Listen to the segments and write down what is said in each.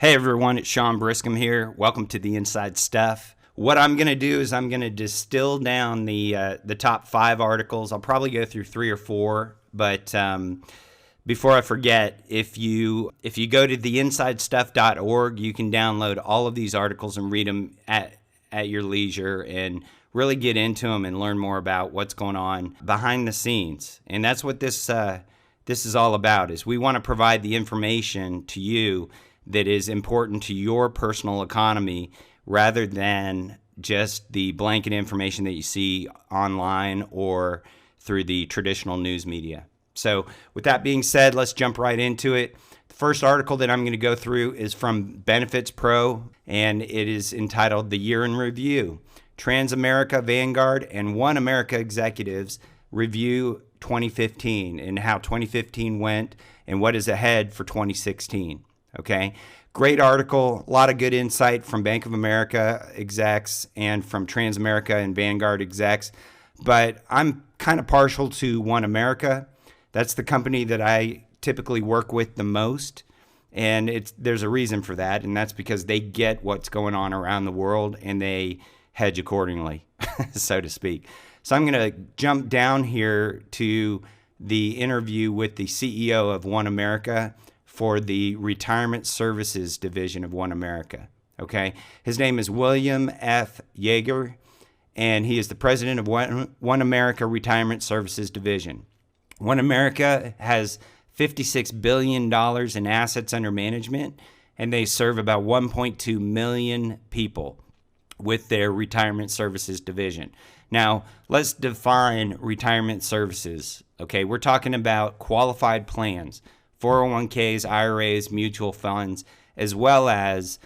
Hey everyone, it's Sean Briscom here. Welcome to the Inside Stuff. What I'm going to do is I'm going to distill down the top 5 articles. I'll probably go through 3 or 4, but before I forget, if you go to theinsidestuff.org, you can download all of these articles and read them at your leisure and really get into them and learn more about what's going on behind the scenes. And that's what this is all about. Is we want to provide the information to you that is important to your personal economy rather than just the blanket information that you see online or through the traditional news media. So with that being said, let's jump right into it. The first article that I'm going to go through is from Benefits Pro, and it is entitled The Year in Review. Transamerica, Vanguard, and One America executives review 2015 and how 2015 went and what is ahead for 2016. Okay, great article, a lot of good insight from Bank of America execs and from Transamerica and Vanguard execs, but I'm kind of partial to One America. That's the company that I typically work with the most, and there's a reason for that, and that's because they get what's going on around the world and they hedge accordingly, so to speak. So I'm going to jump down here to the interview with the CEO of One America for the Retirement Services Division of One America. Okay, his name is William F Yeager, and he is the president of One America Retirement Services Division. One America has $56 billion in assets under management, and they serve about 1.2 million people with their retirement services division. Now, let's define retirement services. Okay, we're talking about qualified plans, 401ks, IRAs, mutual funds, as well as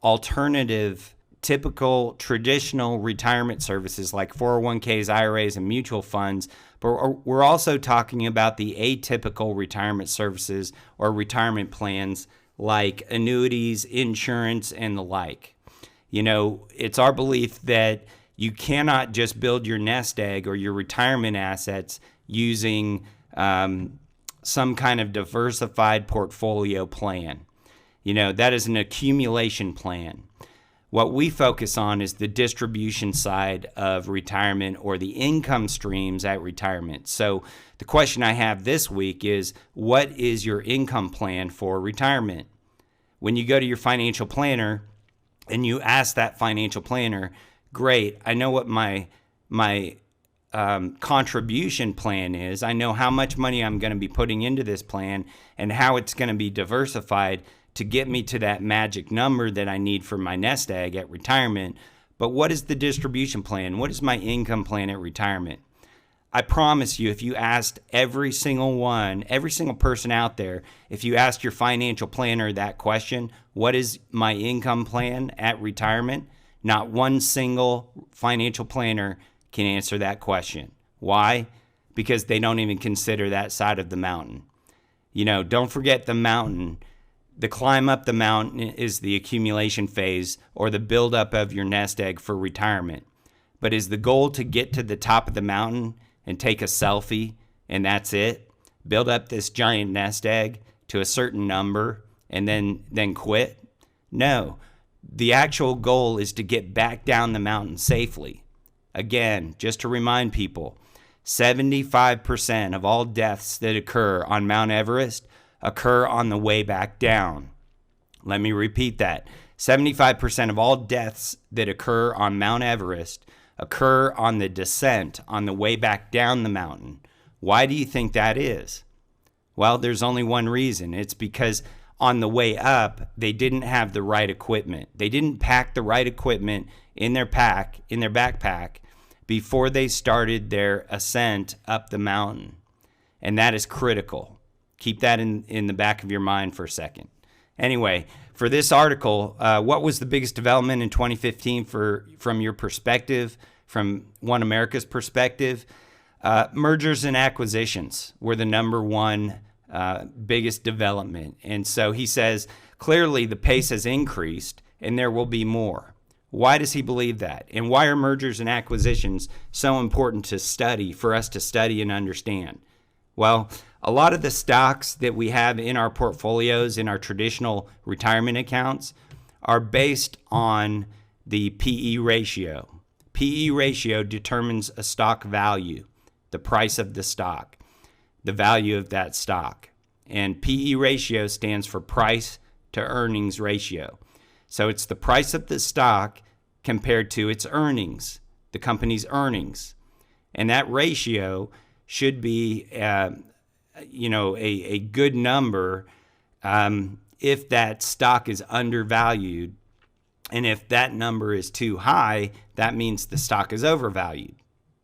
alternative, typical, traditional retirement services like 401ks, IRAs, and mutual funds. But we're also talking about the atypical retirement services or retirement plans like annuities, insurance, and the like. You know, it's our belief that you cannot just build your nest egg or your retirement assets using some kind of diversified portfolio plan. You know, that is an accumulation plan. What we focus on is the distribution side of retirement or the income streams at retirement. So the question I have this week is, what is your income plan for retirement? When you go to your financial planner and you ask that financial planner, great, I know what my contribution plan is. I know how much money I'm going to be putting into this plan and how it's going to be diversified to get me to that magic number that I need for my nest egg at retirement. But what is the distribution plan? What is my income plan at retirement? I promise you, if you asked every single person out there, if you asked your financial planner that question, what is my income plan at retirement? Not one single financial planner can answer that question. Why? Because they don't even consider that side of the mountain. You know, don't forget the mountain. The climb up the mountain is the accumulation phase or the buildup of your nest egg for retirement. But is the goal to get to the top of the mountain and take a selfie and that's it? Build up this giant nest egg to a certain number and then quit? No. The actual goal is to get back down the mountain safely. Again, just to remind people, 75% of all deaths that occur on Mount Everest occur on the way back down. Let me repeat that. 75% of all deaths that occur on Mount Everest occur on the descent, on the way back down the mountain. Why do you think that is? Well, there's only one reason. It's because on the way up, they didn't have the right equipment. They didn't pack the right equipment in their backpack before they started their ascent up the mountain. And that is critical. Keep that in the back of your mind for a second. Anyway, for this article, what was the biggest development in 2015 from your perspective, from One America's perspective? Mergers and acquisitions were the number one biggest development. And so he says, clearly the pace has increased and there will be more. Why does he believe that? And why are mergers and acquisitions so important to study, for us to study and understand? Well, A lot of the stocks that we have in our portfolios, in our traditional retirement accounts, are based on the PE ratio. PE ratio determines a stock value, the price of the stock, the value of that stock. And PE ratio stands for price to earnings ratio. So it's the price of the stock compared to its earnings, the company's earnings. And that ratio should be a good number if that stock is undervalued. And if that number is too high, that means the stock is overvalued.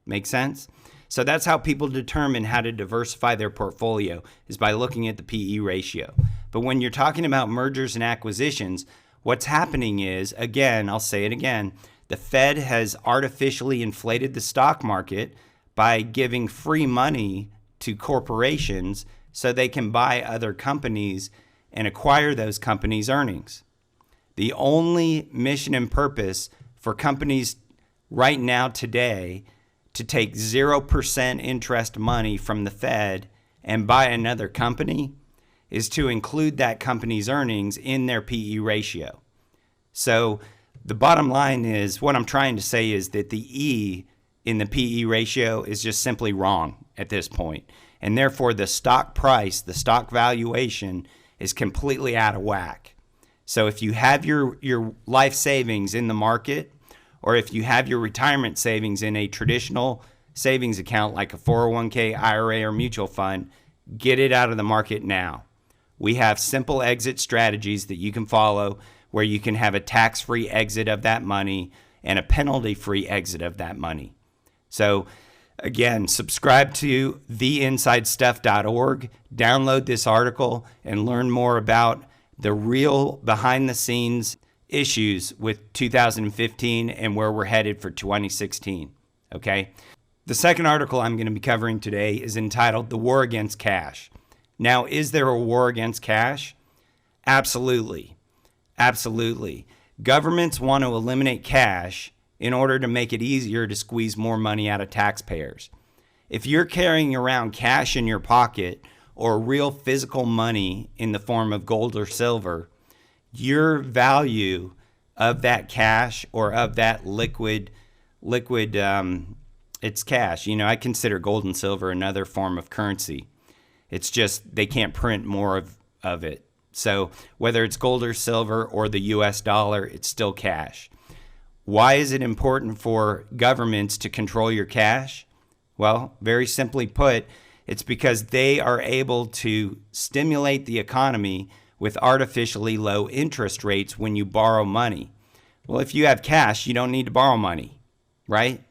Make sense? So that's how people determine how to diversify their portfolio, is by looking at the PE ratio. But when you're talking about mergers and acquisitions, what's happening is, again, I'll say it again, the Fed has artificially inflated the stock market by giving free money to corporations so they can buy other companies and acquire those companies' earnings. The only mission and purpose for companies right now today to take 0% interest money from the Fed and buy another company is to include that company's earnings in their PE ratio. So the bottom line is, what I'm trying to say is that the E in the PE ratio is just simply wrong at this point. And therefore the stock price, the stock valuation is completely out of whack. So if you have your life savings in the market, or if you have your retirement savings in a traditional savings account like a 401k, IRA, or mutual fund, get it out of the market now. We have simple exit strategies that you can follow where you can have a tax-free exit of that money and a penalty-free exit of that money. So again, subscribe to theinsidestuff.org, download this article, and learn more about the real behind-the-scenes issues with 2015 and where we're headed for 2016, okay? The second article I'm going to be covering today is entitled The War Against Cash. Now, is there a war against cash? Absolutely. Absolutely. Governments want to eliminate cash in order to make it easier to squeeze more money out of taxpayers. If you're carrying around cash in your pocket or real physical money in the form of gold or silver, your value of that cash or of that liquid, it's cash. You know, I consider gold and silver another form of currency. It's just they can't print more of it. So whether it's gold or silver or the US dollar, it's still cash. Why is it important for governments to control your cash? Well, very simply put, it's because they are able to stimulate the economy with artificially low interest rates when you borrow money. Well, if you have cash, you don't need to borrow money, right?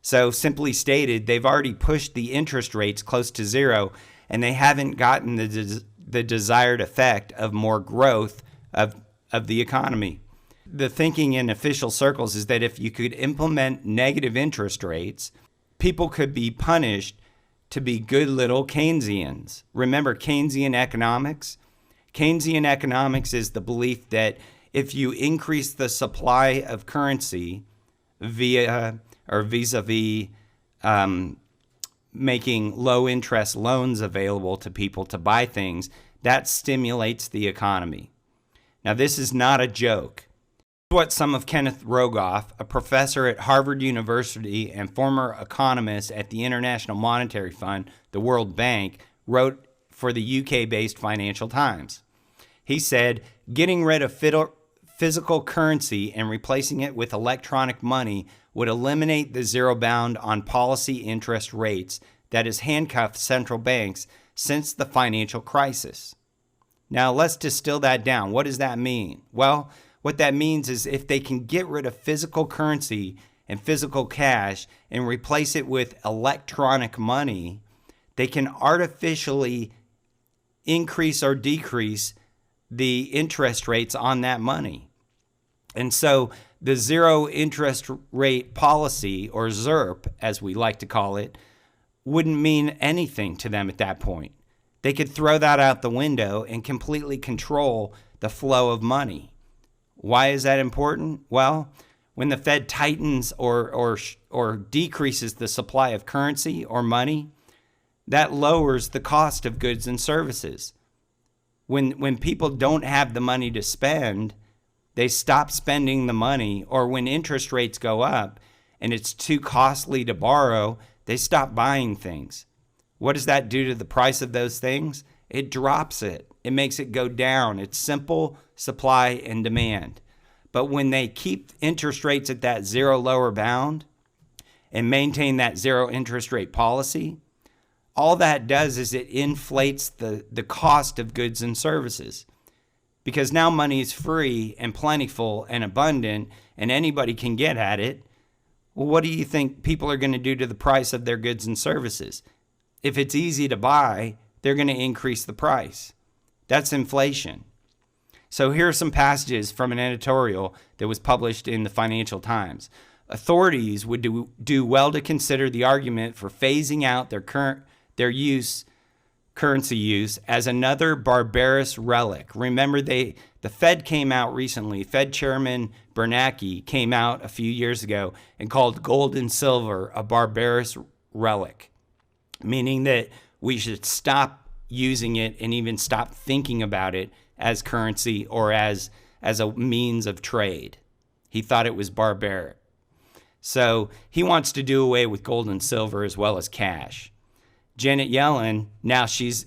So simply stated, they've already pushed the interest rates close to zero, and they haven't gotten the desired effect of more growth of the economy. The thinking in official circles is that if you could implement negative interest rates, people could be punished to be good little Keynesians. Remember Keynesian economics? Keynesian economics is the belief that if you increase the supply of currency vis-a-vis making low interest loans available to people to buy things, that stimulates the economy. Now, this is not a joke. What some of Kenneth Rogoff, a professor at Harvard University and former economist at the International Monetary Fund, the World Bank, wrote for the UK-based Financial Times. He said, getting rid of physical currency and replacing it with electronic money would eliminate the zero bound on policy interest rates that has handcuffed central banks since the financial crisis. Now, let's distill that down. What does that mean? Well, what that means is if they can get rid of physical currency and physical cash and replace it with electronic money, they can artificially increase or decrease the interest rates on that money. And so the zero interest rate policy, or ZIRP as we like to call it, wouldn't mean anything to them at that point. They could throw that out the window and completely control the flow of money. Why is that important? Well, when the Fed tightens or decreases the supply of currency or money, That lowers the cost of goods and services. When people don't have the money to spend, they stop spending the money, or when interest rates go up and it's too costly to borrow, they stop buying things. What does that do to the price of those things? It drops it. It makes it go down. It's simple supply and demand. But when they keep interest rates at that zero lower bound and maintain that zero interest rate policy, all that does is it inflates the cost of goods and services. Because now money is free and plentiful and abundant and anybody can get at it. Well, what do you think people are going to do to the price of their goods and services? If it's easy to buy, they're going to increase the price. That's inflation. So here are some passages from an editorial that was published in the Financial Times. Authorities would do well to consider the argument for phasing out their currency use as another barbarous relic. Remember, the Fed came out recently. Fed Chairman Bernanke came out a few years ago and called gold and silver a barbarous relic, meaning that we should stop using it and even stop thinking about it as currency or as a means of trade. He thought it was barbaric. So he wants to do away with gold and silver as well as cash. Janet Yellen, now she's,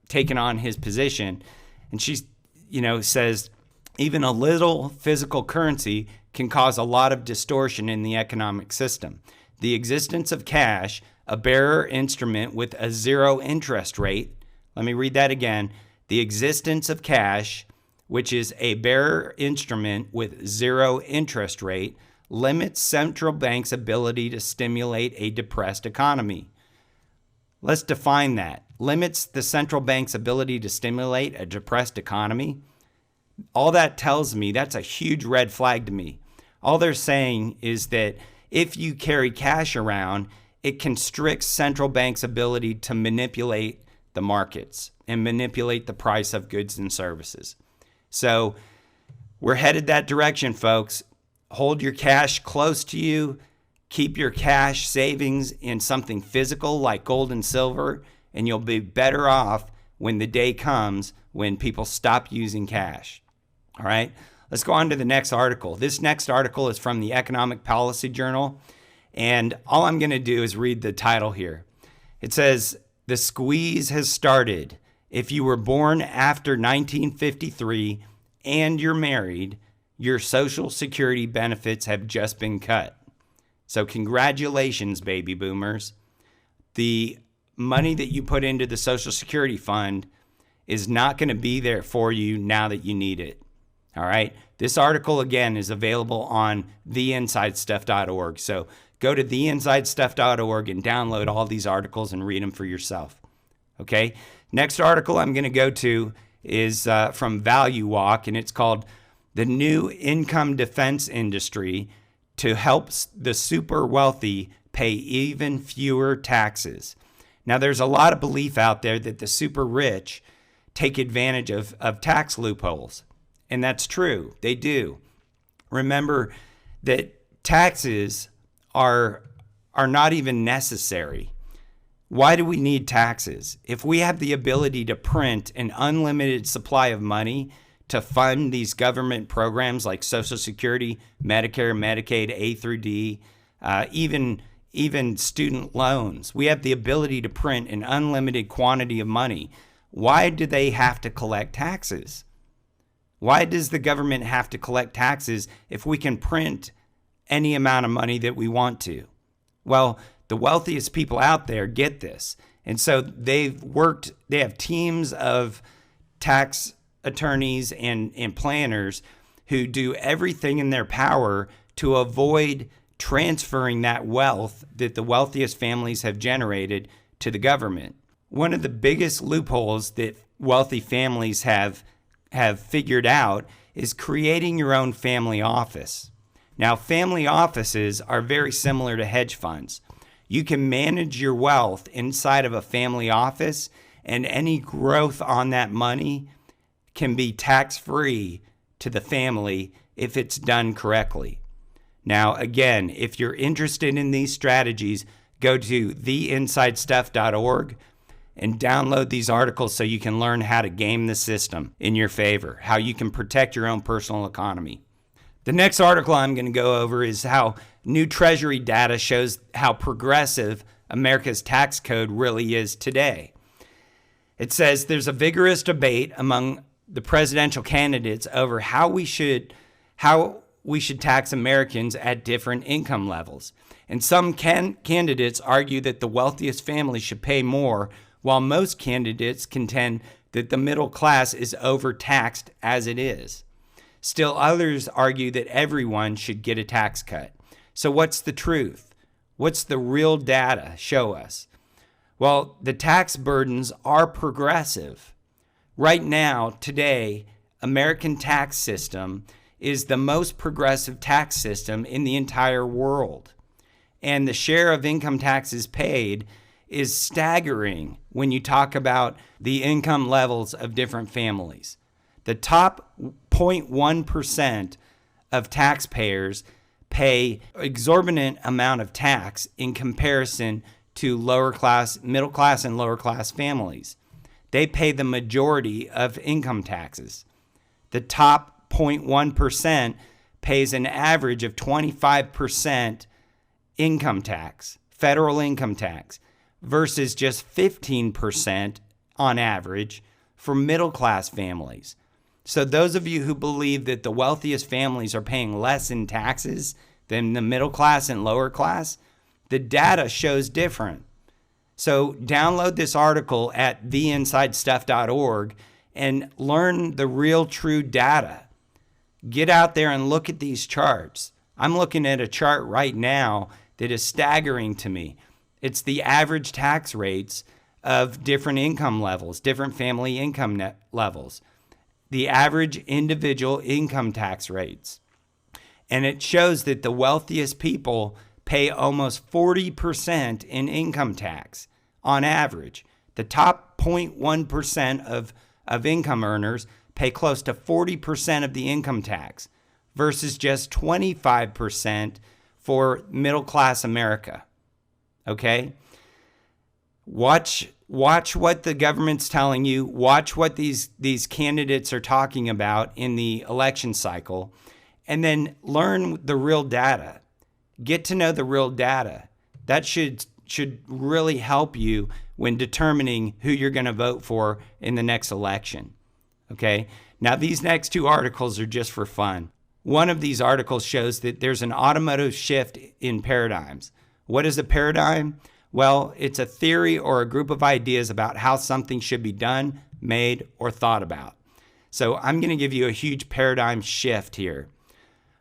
taken on his position, and she's, says even a little physical currency can cause a lot of distortion in the economic system. The existence of cash, a bearer instrument with a zero interest rate, let me read that again. The existence of cash, which is a bearer instrument with zero interest rate, limits central banks' ability to stimulate a depressed economy. Let's define that. Limits the central bank's ability to stimulate a depressed economy. All that tells me, that's a huge red flag to me. All they're saying is that if you carry cash around, it constricts central banks' ability to manipulate the markets and manipulate the price of goods and services. So we're headed that direction, folks. Hold your cash close to you. Keep your cash savings in something physical like gold and silver, and you'll be better off when the day comes when people stop using cash. All right, let's go on to the next article. This next article is from the Economic Policy Journal, and all I'm going to do is read the title here. It says, "The squeeze has started. If you were born after 1953 and you're married, your Social Security benefits have just been cut. So congratulations, baby boomers. The money that you put into the Social Security fund is not going to be there for you now that you need it." All right. This article, again, is available on theinsidestuff.org. So go to theinsidestuff.org and download all these articles and read them for yourself. Okay. Next article I'm going to go to is from Value Walk, and it's called "The New Income Defense Industry to Help the Super Wealthy Pay Even Fewer Taxes." Now, there's a lot of belief out there that the super rich take advantage of tax loopholes. And that's true. They do. Remember that taxes are not even necessary. Why do we need taxes? If we have the ability to print an unlimited supply of money to fund these government programs like Social Security, Medicare, Medicaid, A through D, even student loans, we have the ability to print an unlimited quantity of money. Why do they have to collect taxes? Why does the government have to collect taxes if we can print any amount of money that we want to? Well, the wealthiest people out there get this. And so they have teams of tax attorneys and planners who do everything in their power to avoid transferring that wealth that the wealthiest families have generated to the government. One of the biggest loopholes that wealthy families have figured out is creating your own family office. Now, family offices are very similar to hedge funds. You can manage your wealth inside of a family office, and any growth on that money can be tax-free to the family if it's done correctly. Now, again, if you're interested in these strategies, go to theinsidestuff.org and download these articles so you can learn how to game the system in your favor, how you can protect your own personal economy. The next article I'm going to go over is how new Treasury data shows how progressive America's tax code really is today. It says there's a vigorous debate among the presidential candidates over how we should tax Americans at different income levels. And some candidates argue that the wealthiest families should pay more, while most candidates contend that the middle class is overtaxed as it is. Still others argue that everyone should get a tax cut. So what's the truth? What's the real data show us? Well, the tax burdens are progressive. Right now, today, American tax system is the most progressive tax system in the entire world. And the share of income taxes paid is staggering when you talk about the income levels of different families. The top 0.1% of taxpayers pay exorbitant amount of tax in comparison to lower class, middle class, and lower class families. They pay the majority of income taxes. The top 0.1% pays an average of 25% income tax, federal income tax, versus just 15% on average for middle class families. So those of you who believe that the wealthiest families are paying less in taxes than the middle class and lower class, the data shows different. So download this article at theinsidestuff.org and learn the real true data. Get out there and look at these charts. I'm looking at a chart right now that is staggering to me. It's the average tax rates of different income levels, different family income levels, the average individual income tax rates. And it shows that the wealthiest people pay almost 40% in income tax on average. The top 0.1% of income earners pay close to 40% of the income tax versus just 25% for middle class America. Okay? Watch what the government's telling you. Watch what these candidates are talking about in the election cycle, and then learn the real data. Get to know the real data. That should really help you when determining who you're going to vote for in the next election. Okay? Now, these next two articles are just for fun. One of these articles shows that there's an automotive shift in paradigms. What is a paradigm? Well, it's a theory or a group of ideas about how something should be done, made, or thought about. So I'm going to give you a huge paradigm shift here.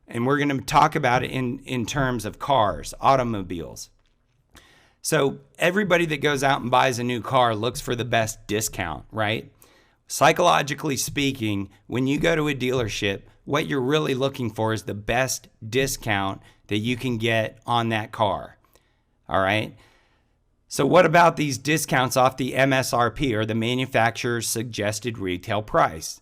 And we're going to talk about it in terms of cars, automobiles. So everybody that goes out and buys a new car looks for the best discount, right? Psychologically speaking, when you go to a dealership, what you're really looking for is the best discount that you can get on that car. All right? So what about these discounts off the MSRP, or the manufacturer's suggested retail price?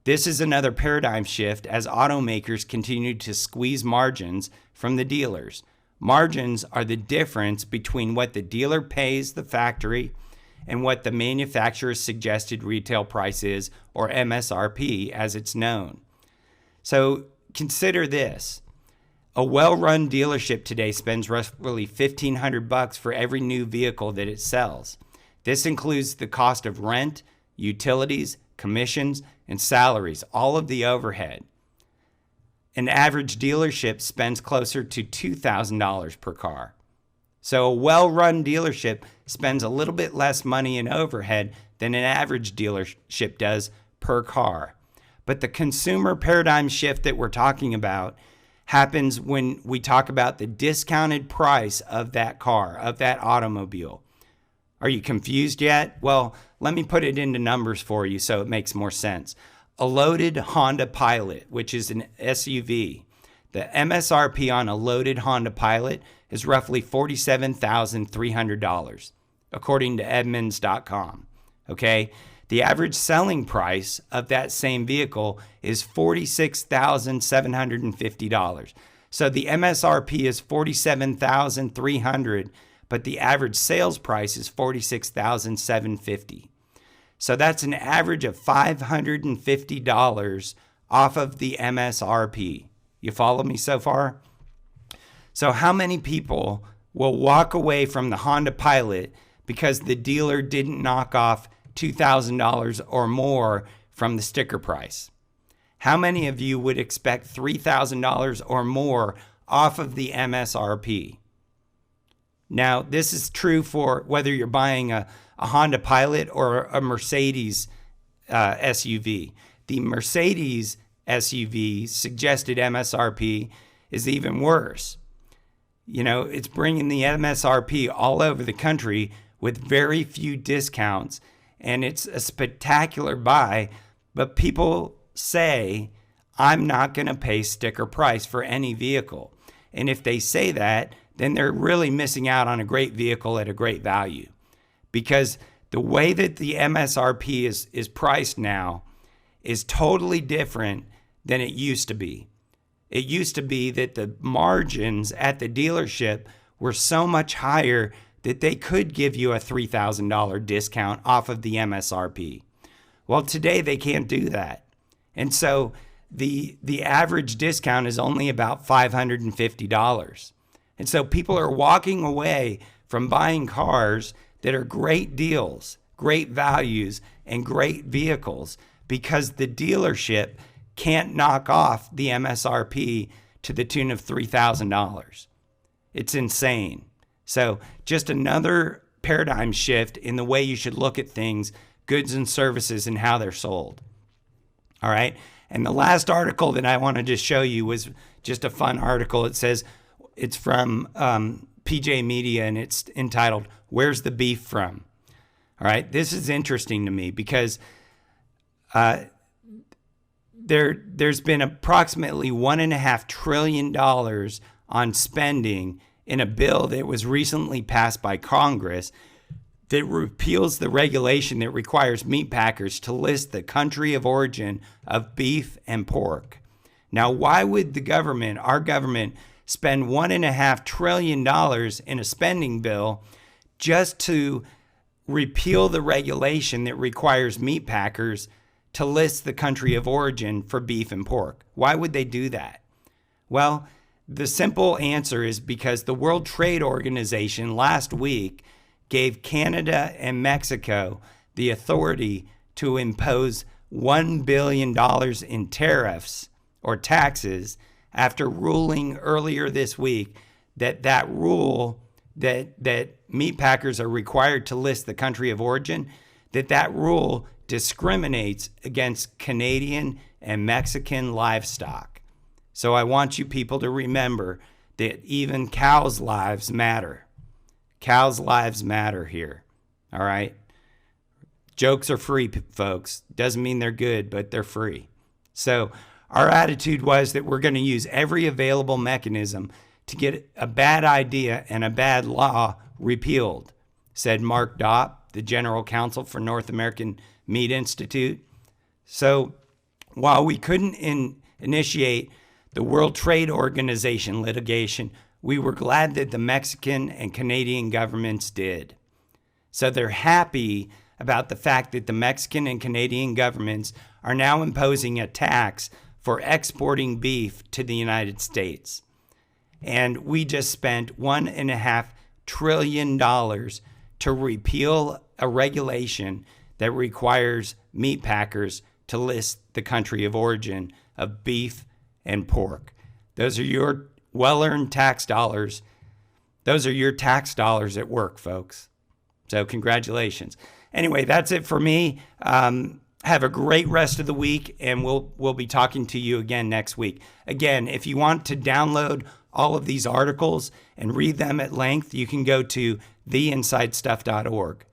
This is another paradigm shift as automakers continue to squeeze margins from the dealers. Margins are the difference between what the dealer pays the factory and what the manufacturer's suggested retail price is, or MSRP as it's known. So consider this. A well-run dealership today spends roughly $1,500 for every new vehicle that it sells. This includes the cost of rent, utilities, commissions, and salaries, all of the overhead. An average dealership spends closer to $2,000 per car. So a well-run dealership spends a little bit less money in overhead than an average dealership does per car. But the consumer paradigm shift that we're talking about happens when we talk about the discounted price of that car, of that automobile. Are you confused yet? Well, let me put it into numbers for you so it makes more sense. A loaded Honda Pilot, which is an SUV, the MSRP on a loaded Honda Pilot is roughly $47,300, according to Edmunds.com. Okay? The average selling price of that same vehicle is $46,750. So the MSRP is $47,300, but the average sales price is $46,750. So that's an average of $550 off of the MSRP. You follow me so far? So how many people will walk away from the Honda Pilot because the dealer didn't knock off $2,000 or more from the sticker price? How many of you would expect $3,000 or more off of the MSRP? Now, this is true for whether you're buying a Honda Pilot or a Mercedes SUV. The Mercedes SUV suggested MSRP is even worse. You know, it's bringing the MSRP all over the country with very few discounts, and it's a spectacular buy, but people say, I'm not going to pay sticker price for any vehicle. And if they say that, then they're really missing out on a great vehicle at a great value. Because the way that the MSRP is priced now is totally different than it used to be. It used to be that the margins at the dealership were so much higher that they could give you a $3,000 discount off of the MSRP. Well, today they can't do that. And so the average discount is only about $550. And so people are walking away from buying cars that are great deals, great values, and great vehicles because the dealership can't knock off the MSRP to the tune of $3,000. It's insane. So just another paradigm shift in the way you should look at things, goods and services, and how they're sold. All right. And the last article that I wanted to show you was just a fun article. It says, it's from PJ Media, and it's entitled, Where's the Beef From? All right. This is interesting to me because there's been approximately $1.5 trillion on spending in a bill that was recently passed by Congress that repeals the regulation that requires meat packers to list the country of origin of beef and pork. Now, why would the government, our government, spend $1.5 trillion in a spending bill just to repeal the regulation that requires meat packers to list the country of origin for beef and pork? Why would they do that? Well, the simple answer is because the World Trade Organization last week gave Canada and Mexico the authority to impose $1 billion in tariffs or taxes after ruling earlier this week that rule that meat packers are required to list the country of origin, that rule discriminates against Canadian and Mexican livestock. So I want you people to remember that even cows' lives matter. Cows' lives matter here. All right? Jokes are free, folks. Doesn't mean they're good, but they're free. So our attitude was that we're going to use every available mechanism to get a bad idea and a bad law repealed, said Mark Dopp, the general counsel for North American Meat Institute. So while we couldn't initiate the World Trade Organization litigation, we were glad that the Mexican and Canadian governments did. So they're happy about the fact that the Mexican and Canadian governments are now imposing a tax for exporting beef to the United States. And we just spent $1.5 trillion to repeal a regulation that requires meat packers to list the country of origin of beef and pork. Those are your well-earned tax dollars. Those are your tax dollars at work, folks. So congratulations. Anyway, that's it for me. Have a great rest of the week, and we'll be talking to you again next week. Again, if you want to download all of these articles and read them at length, you can go to theinsidestuff.org.